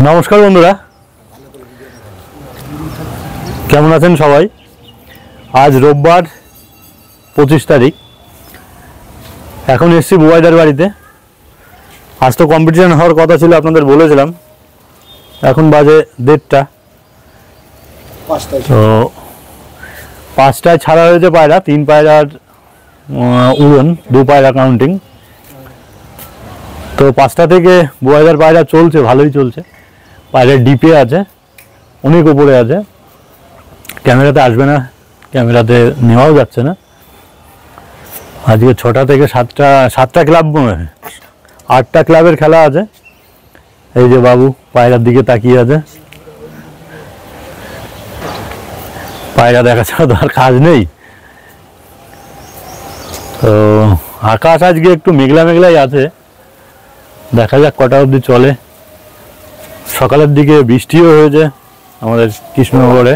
नमस्कार बंधुरा केमन आছেন সবাই। आज রোববার 25 तारीख এখন এসেছি বুবাইদার বাড়িতে। आज तो কম্পিটিশন হওয়ার কথা ছিল, আপনাদের বলেছিলাম। এখন বাজে 1:30টা, তো 5টায় ছাড়া হয়েছে পায়রা, 3 পায়রার উড়ন, 2 পায়রা কাউন্টিং। তো 5টা থেকে বুবাইদার পায়রা চলছে, ভালোই চলছে। পায়রা ডিপে আছে, অনেক উপরে আছে, ক্যামেরাতে আসবে না, ক্যামেরাতে নেওয়াও যাচ্ছে না। আজকে 6টা থেকে 7টা ক্লাব, 8টা ক্লাবের খেলা আছে। এই যে বাবু পায়রার দিকে তাকিয়ে আছে। পায়রা দেখা ছাড়া তো আর কাজ নেই। তো আকাশ আজকে একটু মেঘলা মেঘলাই আছে, দেখা যাক কটা অবধি চলে। সকালের দিকে বৃষ্টিও হয়েছে আমাদের কৃষ্ণনগরে,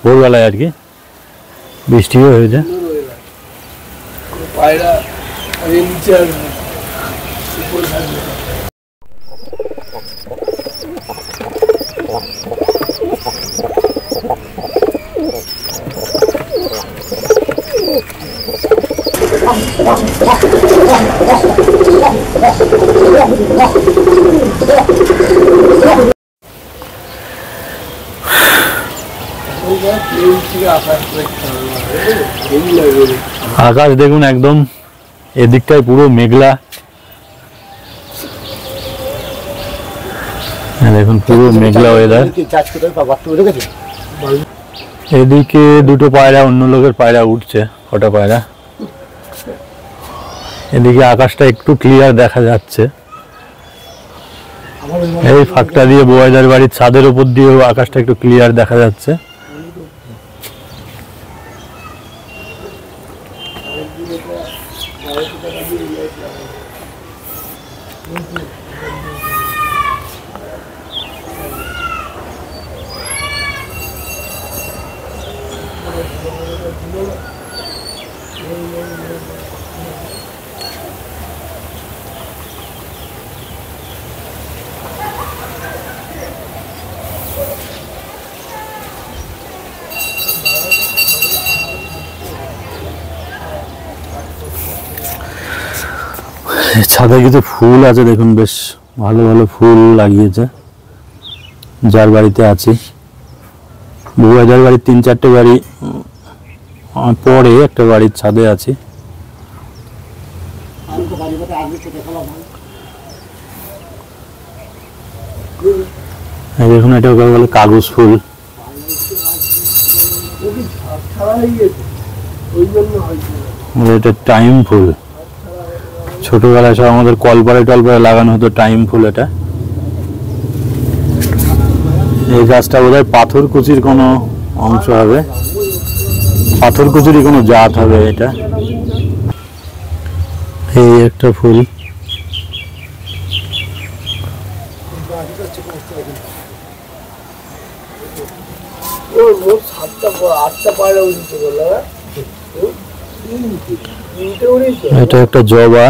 ভোরবেলায় আর কি বৃষ্টিও হয়েছে। আকাশ দেখুন একদম এদিকটায় পুরো মেঘলা, দেখুন পুরো মেঘলা ওয়েদার। এদিকে দুটো পায়রা, অন্য লোকের পায়রা উঠছে, কটা পায়রা। এদিকে আকাশটা একটু ক্লিয়ার দেখা যাচ্ছে। এই ফাঁকটা দিয়ে বুবাইদার বাড়ির ছাদের উপর দিয়েও আকাশটা একটু ক্লিয়ার দেখা যাচ্ছে। ছাদে কিছু ফুল আছে, দেখুন বেশ ভালো ভালো ফুল লাগিয়েছে। যার বাড়িতে আছি, বুবাইদার বাড়ির 3-4টে বাড়ি পরে একটা বাড়ির ছাদে আছি। দেখুন এটা বলে কাগজ ফুল। এটা টাইম ফুল, ছোটবেলায় সব আমাদের কলপারে টলপারে লাগানো হতো টাইম ফুল। এটা এই গাছটা বোধহয় পাথরকুচির কোনো অংশ হবে, পাথরকুচিরই কোনো জাত হবে এটা। এই একটা ফুল, এটা একটা জবা।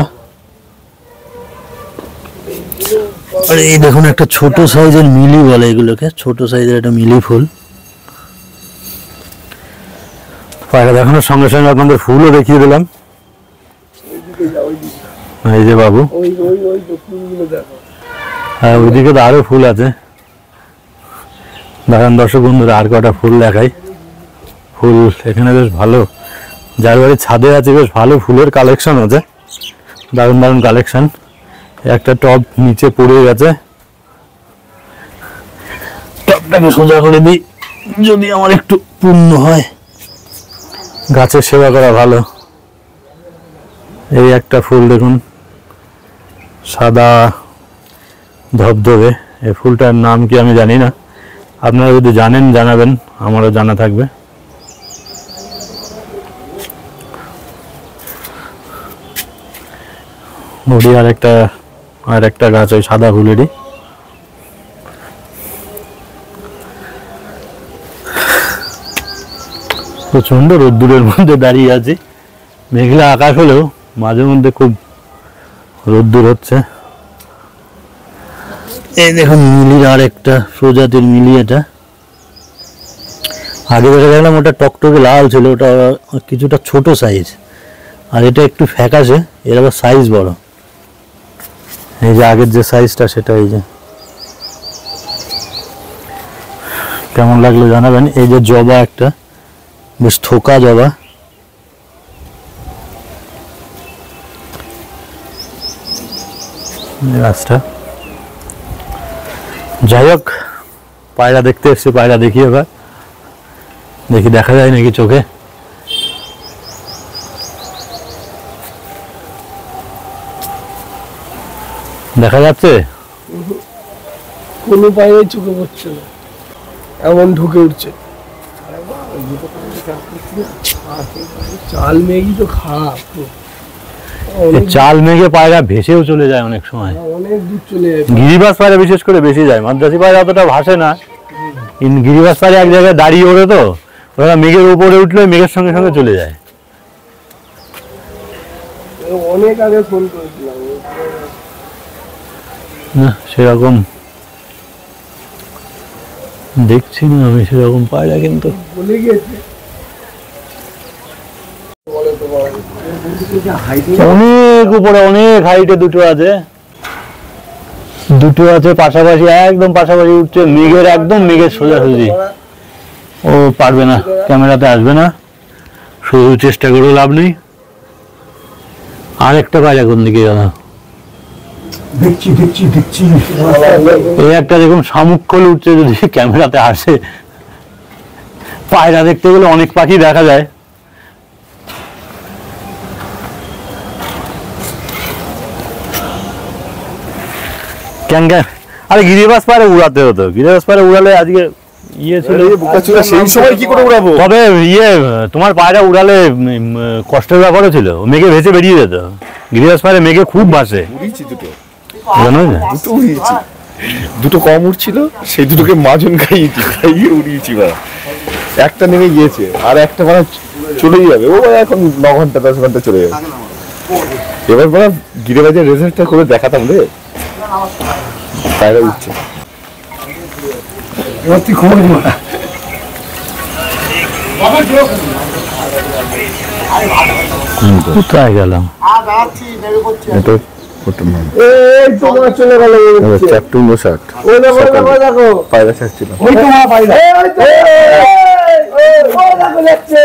আর এই দেখুন একটা ছোট সাইজের মিলি বলে এগুলোকে, ছোট সাইজের একটা মিলি ফুল। পায়রা দেখানোর সঙ্গে সঙ্গে আপনাদের ফুলও দেখিয়ে দিলাম। এই যে বাবু, হ্যাঁ ওইদিকে তো আরো ফুল আছে। দেখেন দর্শক বন্ধুরা, আর কটা ফুল দেখাই। ফুল এখানে বেশ ভালো, যার বাড়ির ছাদে আছে বেশ ভালো ফুলের কালেকশন আছে, দারুণ দারুণ কালেকশন। একটা টব নিচে পড়ে গেছে, টবটাকে সোজা করে দিই যদি আমার একটু পূর্ণ হয়। গাছের সেবা করা ভালো। এই একটা ফুল দেখুন, সাদা ধবধবে। এই ফুলটার নাম কি আমি জানি না, আপনারা যদি জানেন জানাবেন, আমারও জানা থাকবে। ওটি আর একটা গাছ ওই সাদা ফুলেরই। প্রচন্ড রোদ্দুরের মধ্যে দাঁড়িয়ে আছি, মেঘলা আকাশ হলেও মাঝে মধ্যে খুব রোদ্দুর হচ্ছে। এই দেখুন মিলির আর একটা প্রজাতির মিলি, এটা আগে দেখা দেখলাম ওটা টকটকে লাল ছিল, ওটা কিছুটা ছোট সাইজ, আর এটা একটু ফ্যাকাশে, এর আবার সাইজ বড়। এই যে আগের যে সাইজটা সেটা, এই যে কেমন লাগলো জানাবেন। এই যে জবা একটা, বেশ থোকা জবা, গাছটা। যাই হোক, পায়রা দেখতে এসছি, পায়রা দেখি এবার, দেখি দেখা যায় নাকি চোখে। দেখা যাচ্ছে? কোনো পায়রাই চোখে পড়ছে না, এমন ঢুকে উঠছে। চাল মেঘই তো খারাপ, চাল মেঘে পায়রা ভেসেও চলে যায় অনেক সময়, অনেক দূর চলে যায়। গিরিবাস পায়রা বিশেষ করে বেশি যায়, মাদ্রাসি পায়রা অতটা ভাসে না। গিরিবাস পায়রা এক জায়গায় দাঁড়িয়ে ওড়ে, তো ওরা মেঘের উপরে উঠলে মেঘের সঙ্গে সঙ্গে চলে যায়। অনেক আগে ফোন করেছিলাম, না সেরকম দেখছি না আমি সেরকম পায়রা, কিন্তু বলে গিয়েছে অনেক উপরে, অনেক হাইটে দুটো আছে, পাশাপাশি, একদম পাশাপাশি উঠছে, মেঘের একদম মেঘের সোজাসুজি। ও পারবে না, ক্যামেরাতে আসবে না, শুধু চেষ্টা করেও লাভ নেই। আর একটা পায়রা কোন দিকে গেল? দেখছি এই একটা দেখুন শামুক খোল উঠছে, যদি ক্যামেরাতে আসে। পায়রা দেখতে গেলে অনেক পাখি দেখা যায়। আরে গিরিবাস পায়রা উড়াতে হতো, গিরিবাস পায়রা উড়ালে আজকে ইয়ে ছিল, সেই সময় কি করে উড়াবো? তবে ইয়ে তোমার পায়রা উড়ালে কষ্টের ব্যাপারও ছিল, মেঘে ভেসে বেরিয়ে যেত। গিরিবাস পায়রা মেঘে খুব ভাসে, উড়িয়েছি দুটো, জানো না? দুটো উড়িয়েছি, দুটো কম উঠছিল, সেই দুটোকে মাজন খাইয়ে উড়িয়েছি। বা একটা নেমে গিয়েছে, আর একটা মানে চলেই যাবে, ও এখন 9 ঘন্টা 10 ঘন্টা চলে যাবে। এবার বলা গিরিবাজের রেজাল্টটা করে দেখাতাম রে, পায়রা উঠছে। কোথায় গেলাম? এটা করতাম না, এই তোমার চলে গেল, চ্যাপ্টুন 60 ওই দেখো দেখো পায়রা ছাড়ছিল। ওই তোমার পায়রা, ওই দেখো যাচ্ছে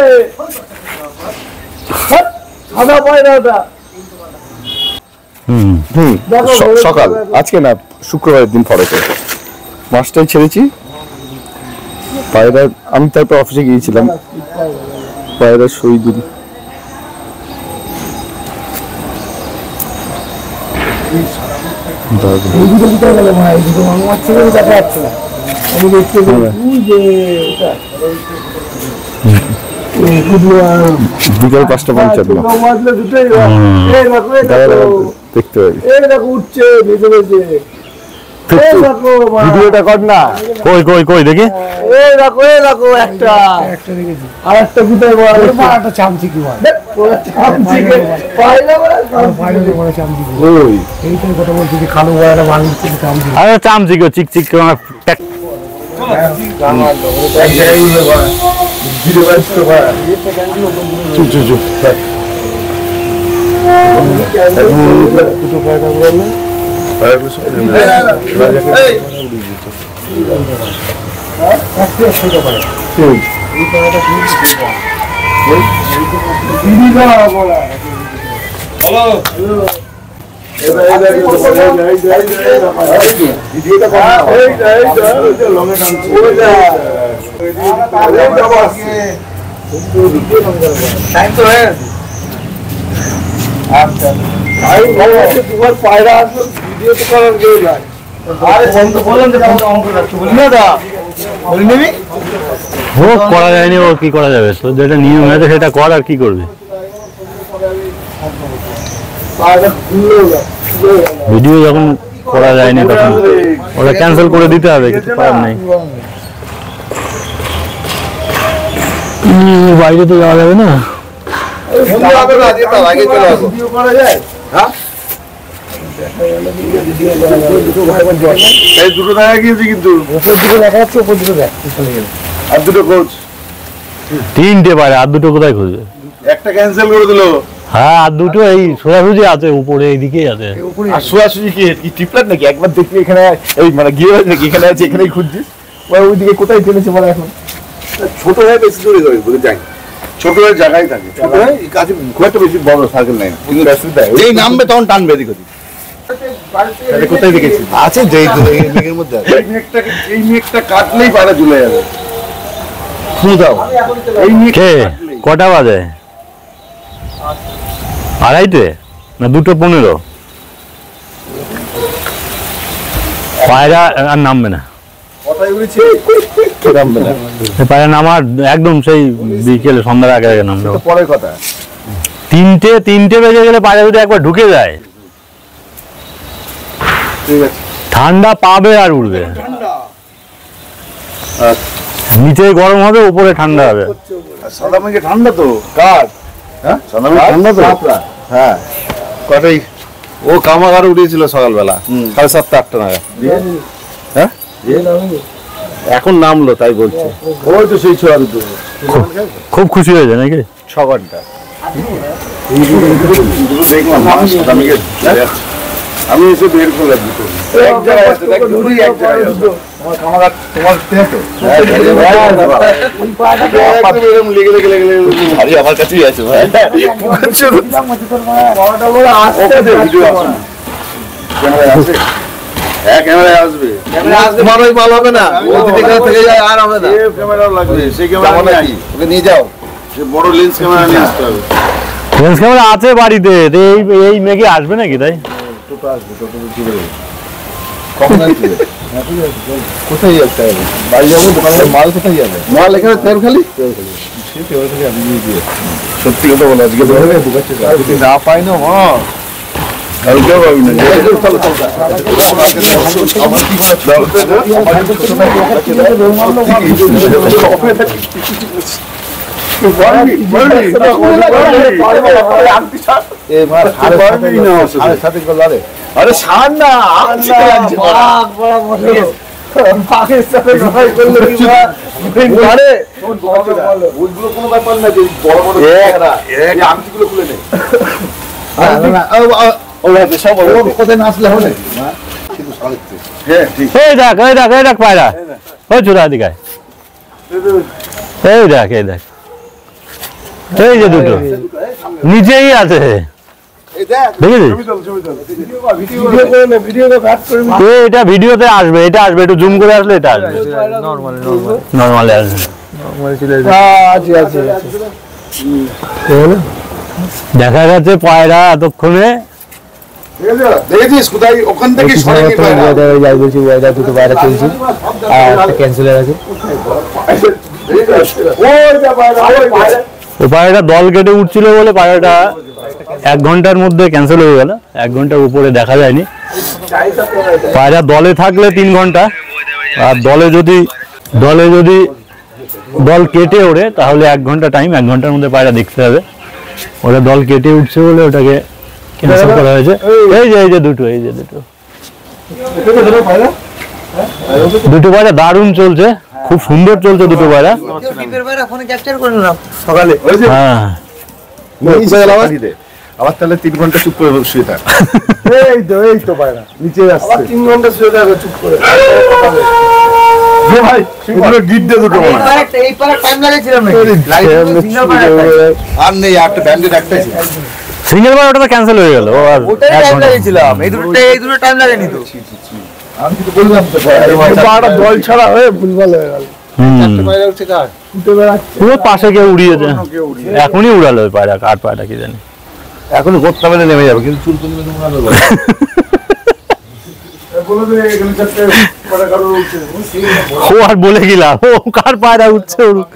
সাদা পায়রা ওটা। সকাল আজকে না, শুক্রবারের দিন ফরেছে, 5টায় ছেড়েছি পায়রা। আমি তারপর অফিসে গিয়েছিলাম, পায়রা সই দিন বিকাল 5:55 দেখতে পাবি। উঠছে ভেসে ভেসে, ভিডিওটা কর না, কই কই কই দেখি। এই দেখো একটা আর একটা কোথায় বড় একটা চামচি কি বল, ওই এইটার কথা বলছি যে কালো বড়টা বাংলাদেশে চামচি। আরে চামচিকো চিকচিক করে আমার প্যাক। তোমার পায়রা আসবে ভিডিও তো করার কেউ নাই। হোক, করা যায়নি, ও কি করা যাবে? তো যেটা নিয়ম আছে সেটা কর, আর কি করবে? ভিডিও যখন করা যায়নি তখন ওটা ক্যান্সেল করে দিতে হবে, কিছু করার নেই। বাইরে তো যাওয়া যাবে না। এই দুটো দেখা গিয়েছে কিন্তু উপর দিকে দেখা যাচ্ছে, উপর দিকে দেখ চলে গেল। আর দুটো কোচ, 3টে পায়রা, আর 2টো কোথায় খুঁজবে? একটা ক্যান্সেল করে দিল। হ্যাঁ, আর 2টো এই সোজাসুজি আছে, উপরে এইদিকেই আছে। উপরে আর সোজাসুজি কি টিপলার নাকি? একবার দেখলি এখানে এই মানে গিয়ে নাকি এখানে আছে, এখানেই খুঁজছিস, ওইদিকে কোথায় টেনেছে বলে এখন? ছোট হয়ে বেশি দূরে যাবে বলে যাই, ছোট হয়ে জায়গায় থাকে, ছোট হয়ে কাছে খুব একটা বেশি বড় সার্কেল নাই, কিন্তু এই নামবে তখন টানবে এদিক ওদিক। কোথায় দেখেছি আছে যেই মেঘের মধ্যে আছে। এই মেঘটা কাটলেই পাড়া ঝুলে যাবে। এই মেঘ কে কটা বাজে? 2:30 না 2:15? পায়রা আর নামবে না, কথাই বলেছি নামবে না, এই পায়রা নামার একদম সেই বিকেলে সন্ধ্যার আগে আগে নামবে। তো পরের কথা। 3টে বেজে গেলে পায়রা যদি একবার ঢুকে যায়, ঠিক আছে, ঠান্ডা পাবে আর উঠবে। নিচে গরম হবে, উপরে ঠান্ডা হবে। সাদা মেঘে ঠান্ডা তো কার? হ্যাঁ সাদা মেঘে ঠান্ডা তো। হ্যাঁ কটাই ও কামাগার উঠিয়েছিল সকালবেলা 7:30 8টা নাগাদ। হ্যাঁ এখন নামলো তাই বলছে। ওই তো সেই ছোড়া দুটো খুব খুশি হয়েছে নাকি? 6 ঘন্টা দেখলাম সাদা মেঘে। আমি এসে বের করলাম দুটো এক জায়গায় আছে, দেখ দুটোই এক জায়গায় আছে। তোমার কামাগার তোমার দেখো একদম লেগে লেগে লেগে লেগে ভারী আমার কাছেই আছে ভাই। ক্যামেরায় আসবে, হ্যাঁ ক্যামেরায় আসবে, তোমার ওই মাল হবে না, ওই দিকে থেকে যায় আর হবে না। ক্যামেরাও লাগবে, সেই ক্যামেরা নাকি ওকে নিয়ে যাও, সে বড় লেন্স ক্যামেরা নিয়ে আসতে হবে। লেন্স ক্যামেরা আছে বাড়িতে, তো এই মেঘে আসবে নাকি? তাই টোটো আসবে, টোটো চলে যাবে। কখন আসবে? কোথায় যাচ্ছে? বাড়ি যাবো, দোকানে মাল কোথায় যাবে? মাল এখানে তেল খালি সত্যি কথা বলো, আজকে যদি না পাই না কালকেও পাবি না। আরে সার না কোনো ব্যাপার না, যে বড় বড় আংটিগুলো খুলে নেই। কোথায় নাচলে হবে? হ্যাঁ ঠিক। এই দেখ পায়রা, ওই চুরা দিকে, এই দেখ এই যে দুটো নিচেই আছে, এটা ভিডিওতে আসবে, এটা আসবে, একটু জুম করে আসলে এটা আসবে, নরমালি আসবে। দেখা গেছে পায়রা এতক্ষণে দেখেছিস কোথায় ওখান থেকে সরেনি পায়রা। দুটো পায়রা চলছে আর একটা ক্যান্সেল হয়ে গেছে। ওই পায়রাটা দল কেটে উঠছিল বলে পায়রাটা 1 ঘন্টার মধ্যে ক্যান্সেল হয়ে গেল, 1 ঘন্টার উপরে দেখা যায়নি। পায়রা দলে থাকলে 3 ঘন্টা, আর দলে যদি দল কেটে ওড়ে তাহলে 1 ঘন্টা টাইম, 1 ঘন্টার মধ্যে পায়রা দেখতে হবে। ওরা দল কেটে উঠছে বলে ওটাকে ক্যান্সেল করা হয়েছে। এই যে দুটো পায়রা দারুণ চলছে, খুব সুন্দর চলছে দুটো পায়রা। সকালে হ্যাঁ আবার তাহলে 3 ঘন্টা চুপ করে শুয়ে থাক। এই তো পায়রা নিচে আসছে, 3 ঘন্টা শুয়ে থাকো চুপ করে। ভাই এগুলো গিড্ডে দুটো মনে হয়। এই পারা টাইম লাগেছিল না, আর নেই, একটা ব্যান্ডেড একটাই ছিল। সিঙ্গেল বার ওটা ক্যান্সেল হয়ে গেল। ওটাই টাইম লাগিয়েছিলাম, এই দুটো টাইম লাগেনি তো। আমি তো বললাম তো পায়রা দল ছাড়া হয়ে ভুলভাল হয়ে গেল। পায়রা হচ্ছে কার উঠে বেড়াচ্ছে, পুরো পাশে কেউ উড়িয়েছে, এখনই উড়ালো ওই পায়রা, কার পায়রা কি জানি। এখন গোত্তা মেলে নেমে যাবে, কিন্তু চুল তুলবে তোমরা বলো যে এখানে চারটে পায়রা কারো উঠছে, ও আর বলে গেলাম, ও কার পায়রা উঠছে উড়ুক।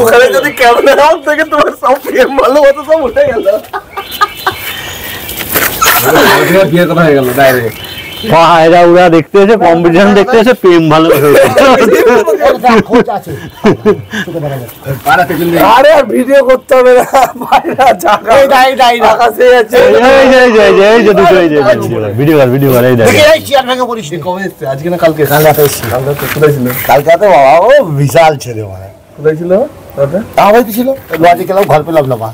ওখানে যদি ক্যামেরা থেকে তোমার সব প্রেম ভালোবাসা সব উঠে গেল। বিয়ের কথা হয়ে গেল ডাইরেক্ট। পায়রা উড়া দেখতে এসে কম্পিটিশন দেখতে এসে প্রেম ভালো আরে আর ভিডিও করতে হবে না, পায়রা জায়গা আকাশে আছে। ভিডিও করে এই দেখ আজকে না কালকে? কালকে তো বাবা ও বিশাল ছেলে মানে। কোথায় ছিল? আমার বাড়িতে ছিল, লজে গেলাম, ঘর পেলাম না মা।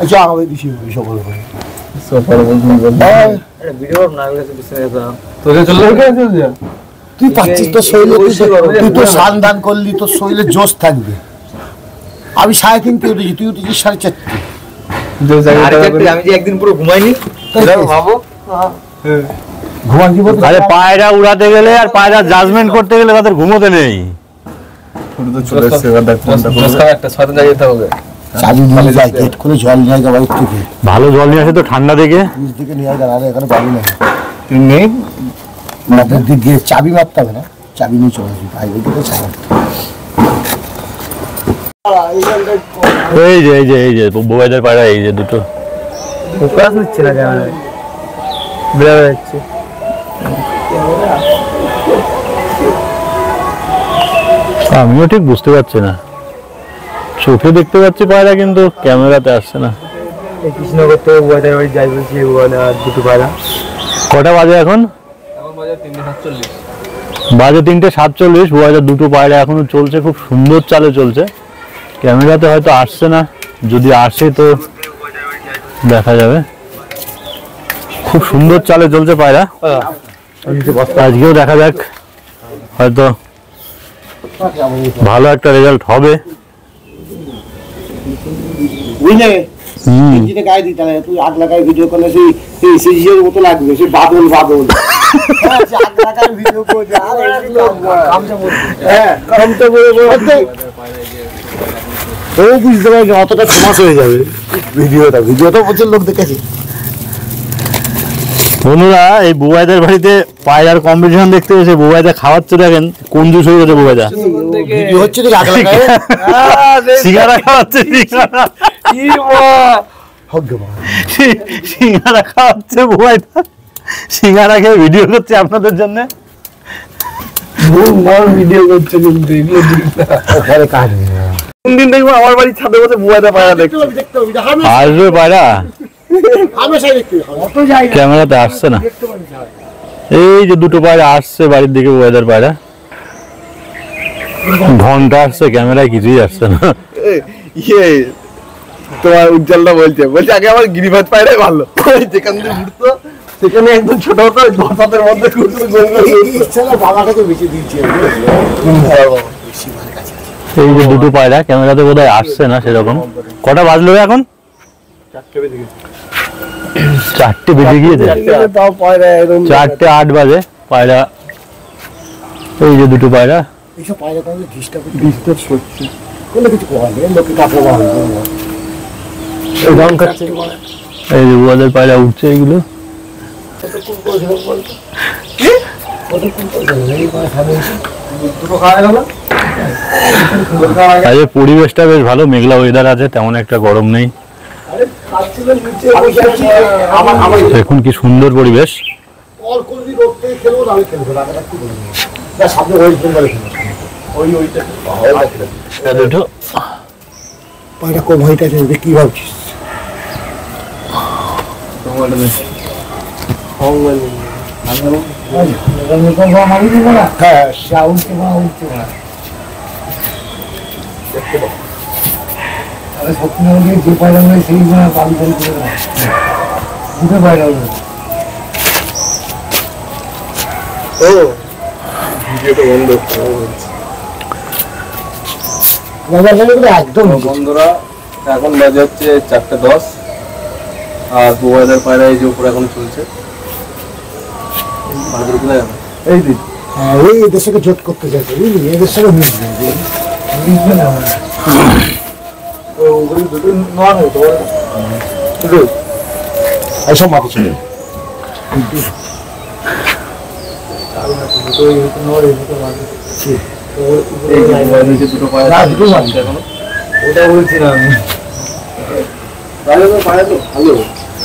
আচ্ছা আমার বাড়িতে ছিল সকল করে তুই পাচ্ছিস তো শরীরে, তুই তো স্নান দান করলি, তোর শরীরে জোশ থাকবে। আমি 3:30 উঠেছি, তুই উঠেছিস 4:30। আমি যে একদিন পুরো ঘুমাইনি ভাবো। ঘুমাচ্ছি বলতে আরে পায়রা উড়াতে গেলে আর পায়রা জাজমেন্ট করতে গেলে তাদের ঘুমোতে নেই। চাবি নিয়ে যায়, গেট খুলে জল নিয়ে যায় বাড়ির থেকে। ভালো জল নিয়ে আসে তো ঠান্ডা দেখে। নিচ থেকে নিয়ে যায়, আরে এখানে বাড়ি নেই। তুই নেই মাথার দিক দিয়ে চাবি মারতে হবে না, চাবি নিয়ে চলে আসবি ভাই, ওই দিকে চাবি। এই যে বোবাইদের পায়রা, এই যে দুটো ফোকাস নিচ্ছে না ক্যামেরায়, বেড়ে যাচ্ছে। আমিও ঠিক বুঝতে পারছি না, চোখে দেখতে পাচ্ছি পায়রা কিন্তু ক্যামেরাতে আসছে না। এই কৃষ্ণনগর থেকে বুয়াদের বাড়ি যাই বলছি, আর দুটো পায়রা। কটা বাজে এখন? বাজে 3:47। বুয়াদের দুটো পায়রা এখনো চলছে, খুব সুন্দর চালে চলছে। ক্যামেরাতে হয়তো আসছে না, যদি আসে তো দেখা যাবে। খুব সুন্দর চালে চলছে পায়রা, আজকেও দেখা যাক, হয়তো ভালো একটা রেজাল্ট হবে। বুঝলে গায়ে দিতে হবে, তুই আগ লাগাই ভিডিও করলে সেই মতো লাগবে, সে বাদল বাদল। বুঝতে পারছি অতটা ফেমাস হয়ে যাবে ভিডিওটা প্রচুর লোক দেখেছে। বন্ধুরা, এই বুবাইদের বাড়িতে পায়রার কম্পিটিশন দেখতে এসে বুবাইদা খাওয়াচ্ছে, দেখেন কোন জুস হয়ে গেছে বুবাইদা। ভিডিও হচ্ছে তো আগ লাগাই সিঙ্গারা খাওয়াচ্ছে, সিঙ্গারা খাওয়াচ্ছে বুবাইদা। সিঙ্গারা খেয়ে ভিডিও করছে আপনাদের জন্য। ভিডিও করছে কিন্তু কোন দিন দেখবো আমার বাড়ির ছাদে বসে বুয়াদা পায়রা দেখতে। আসবে পায়রা, ক্যামেরাতে আসছে না। এই যে দুটো পায়রা আসছে বাড়ির দিকে, বুবাইদার পায়রা। ঘন্টা আসছে, ক্যামেরায় কিছুই আসছে না। তোমার উজ্জ্বলটা বলছে আগে আমার গিরিবাজ পায়রাই ভালো, যেখান থেকে ঘুরতো সেখানে একদম ছোট হতো, 10 হাতের মধ্যে বাবাটাকে বেঁচে দিয়েছি। এই যে দুটো পায়রা ক্যামেরাতে বোধহয় আসছে না সেরকম। কটা বাজলো এখন? 4টে বেজে গিয়েছে, 4:08 বাজে। পায়রা, এই যে দুটো পায়রা। এইসব পায়রা কোনো ডিস্টার্ব করছে, কোনো কিছু করা নেই, লোকে কাপড় রং খাচ্ছে। এই যে বুয়াদের পায়রা উঠছে, এইগুলো আজকে পরিবেশটা বেশ ভালো, মেঘলা ওয়েদার আছে, তেমন একটা গরম নেই। দেখুন কি সুন্দর পরিবেশ। পায়রা কম হইতে আছে, কি ভাবছিস? হ্যাঁ, যে পায়রা নয় সেই পাবি করে দুটো পায়রা একদম বন্ধুরা, এখন বাজে হচ্ছে 4:10, আর বুয়াদের পায়রা এই যে উপরে এখন চলছে। এই দিন এই এদের সঙ্গে জোট করতে চাইছে, বুঝলি, এদের সঙ্গে মিশবে না। এইসব মাটি ছিল ওটা বলছিলাম আমি।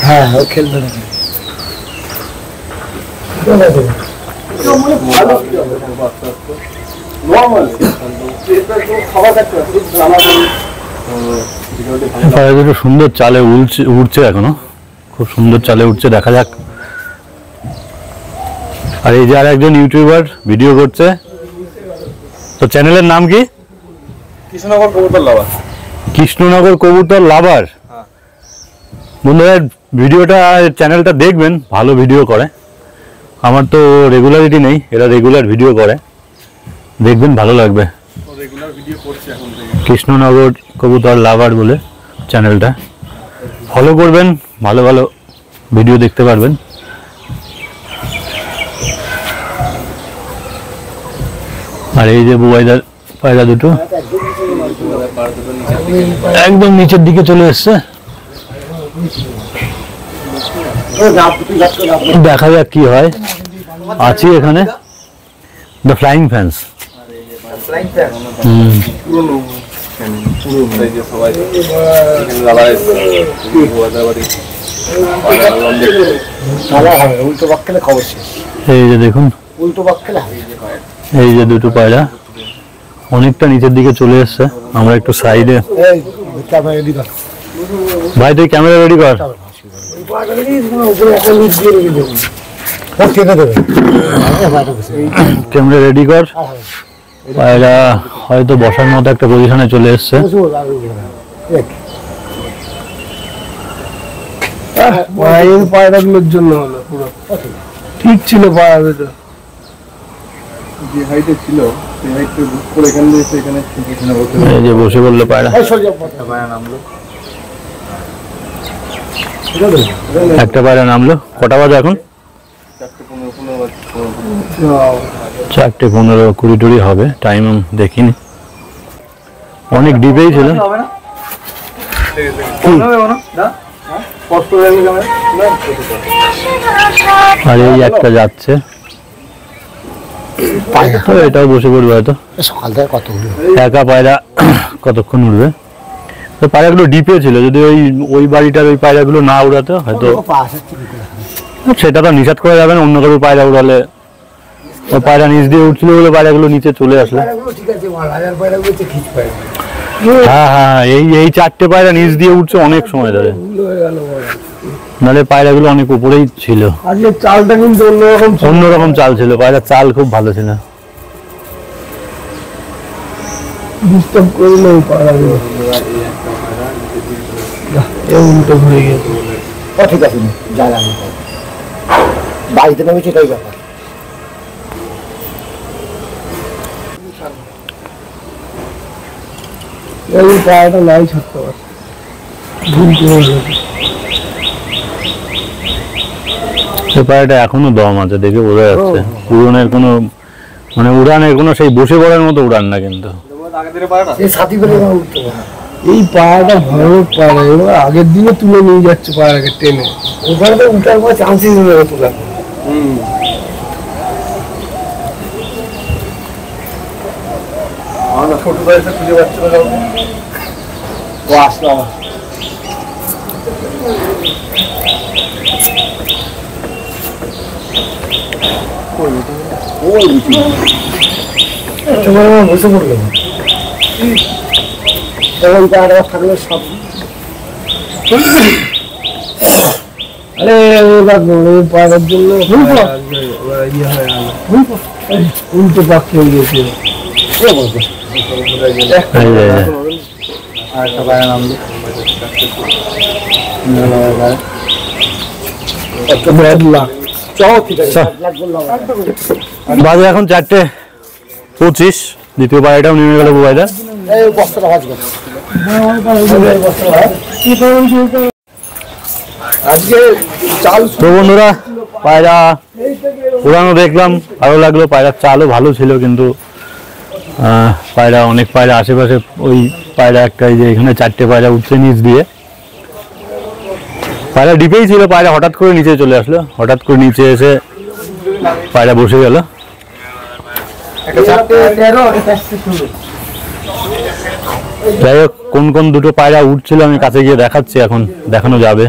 হ্যাঁ, ও খেলবে না। পায়রা দুটো সুন্দর চালে উঠছে এখনো, খুব সুন্দর চালে উঠছে, দেখা যাক। আর এই যে আর একজন ইউটিউবার ভিডিও করছে, তো চ্যানেলের নাম কি? কৃষ্ণনগর কবুতর লাভার। কৃষ্ণনগর কবুতর লাভার। বন্ধুরা ভিডিওটা চ্যানেলটা দেখবেন, ভালো ভিডিও করে। আমার তো রেগুলারিটি নেই, এরা রেগুলার ভিডিও করে, দেখবেন ভালো লাগবে। রেগুলার ভিডিও করছে এখন থেকে। কৃষ্ণনগর কবুতর লাভার বলে চ্যানেলটা ফলো করবেন, ভালো ভালো ভিডিও দেখতে পারবেন। আর এই যে বুবাইদার পায়রা দুটো একদম নিচের দিকে চলে এসছে, দেখা যাক কি হয়। আছি এখানে, দ্য ফ্লাইং ফ্যান্স। এই যে দেখুন, এই যে দুটো পায়রা অনেকটা নিচের দিকে চলে এসছে। আমরা একটু সাইডে, ভাই তুই ক্যামেরা রেডি কর। ক্যামেরা রেডি কর। পায়রা হয়তো বসার মতো একটা পজিশনে চলে এসছে। পায়রাগুলোর জন্য হলো পুরো ঠিক ছিল। পায়রা যে হাইটে ছিল সেই হাইটে বুক করে এখান দিয়ে এখানে এই যে বসে বললো পায়রা, একটা পায়রা নামলো। কটা বাজে এখন? 4:15 20 টুড়ি হবে, টাইম আমি দেখিনি। অনেক ডিপেই ছিল। আর এই একটা যাচ্ছে, এটাও বসে পড়বে হয়তো। সকাল থেকে কত একা পায়রা কতক্ষণ উঠবে? তো পায়রাগুলো ডিপে ছিল, যদি ওই বাড়িটার ওই পায়রাগুলো না উড়াতো হয়তো, সেটা তো নিষেধ করা যাবে না। অন্য কারোর পায়রা উড়ালে, ওই পায়রা নিচ দিয়ে উঠছিল বলে পায়রাগুলো নিচে চলে আসলো। হ্যাঁ হ্যাঁ, এই 4টে পায়রা নিচ দিয়ে উঠছে অনেক সময় ধরে, নাহলে পায়রাগুলো অনেক উপরেই ছিল। আজকে চালটা কিন্তু অন্যরকম চাল ছিল, পায়রার চাল খুব ভালো ছিল। ডিস্টার্ব করলো পায়রাগুলো, উল্টো ঘুরে গেছে। ঠিক আছে, যা জানি বাড়িতে নেমেছে এটাই ব্যাপার। এই পায়রাটা নাই ছাড়তে পারছে, পায়রাটা এখনো দম আছে, দেখে বোঝা যাচ্ছে। উড়ানের কোনো মানে উড়ানের কোনো সেই বসে পড়ার মতো উড়ান না কিন্তু। এই পায়রাটা ভালো পায়রা, এবার আগের দিনে তুলে নিয়ে যাচ্ছে পায়রাকে টেনে, ওখানে তো উঠার পর চান্সই নেবে তোলা। ছোট বয়সে খুঁজে পাচ্ছে না, ও আসলো আমার। বসে পড়লো তখন পায়রা থাকলে সব। আরে পায়রার জন্য ইয়ে হয়ে গেল, উল্টো পাখি হয়ে গেছে। আরেকটা পায়রা নামলো, বাজে এখন 4:25। দ্বিতীয় পায়রাটাও নেমে গেল বুবাইদা। তো বন্ধুরা পায়রা উড়ানো দেখলাম, ভালো লাগলো। পায়রার চালও ভালো ছিল, কিন্তু পায়রা অনেক পায়রা আশেপাশে, ওই পায়রা একটা, এই যে এখানে 4টে পায়রা উঠছে নিচ দিয়ে। পায়রা ডিপেই ছিল, পায়রা হঠাৎ করে নিচে চলে আসলো, হঠাৎ করে নিচে এসে পায়রা বসে গেল। যাই হোক, কোন কোন দুটো পায়রা উঠছিল আমি কাছে গিয়ে দেখাচ্ছি, এখন দেখানো যাবে,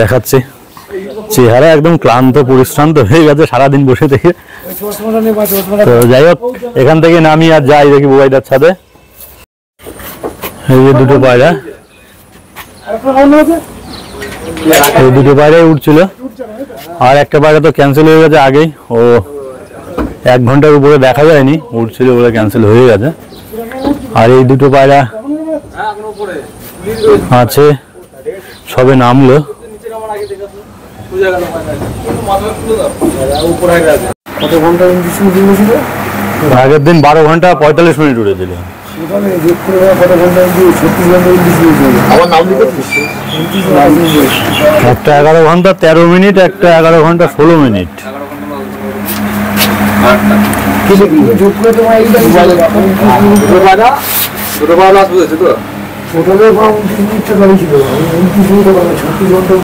দেখাচ্ছি। চেহারা একদম ক্লান্ত পরিশ্রান্ত হয়ে গেছে সারাদিন বসে থেকে। তো যাই হোক, এখান থেকে নামি আর যাই দেখি বুবাইদার ছাদে। এই যে দুটো পায়রা, এই দুটো পায়রাই উঠছিল, আর একটা পায়রা তো ক্যান্সেল হয়ে গেছে আগেই, ও 1 ঘন্টার উপরে দেখা যায়নি, উঠছিল বলে ক্যান্সেল হয়ে গেছে। আর এই দুটো পায়রা আছে, সবে নামলো। আগের দিন 12 ঘন্টা 45 মিনিট উড়েছিল। একটা 11 ঘন্টা 13 মিনিট, একটা 11 ঘন্টা 16 মিনিট। দুটো পায়রা আসবে তো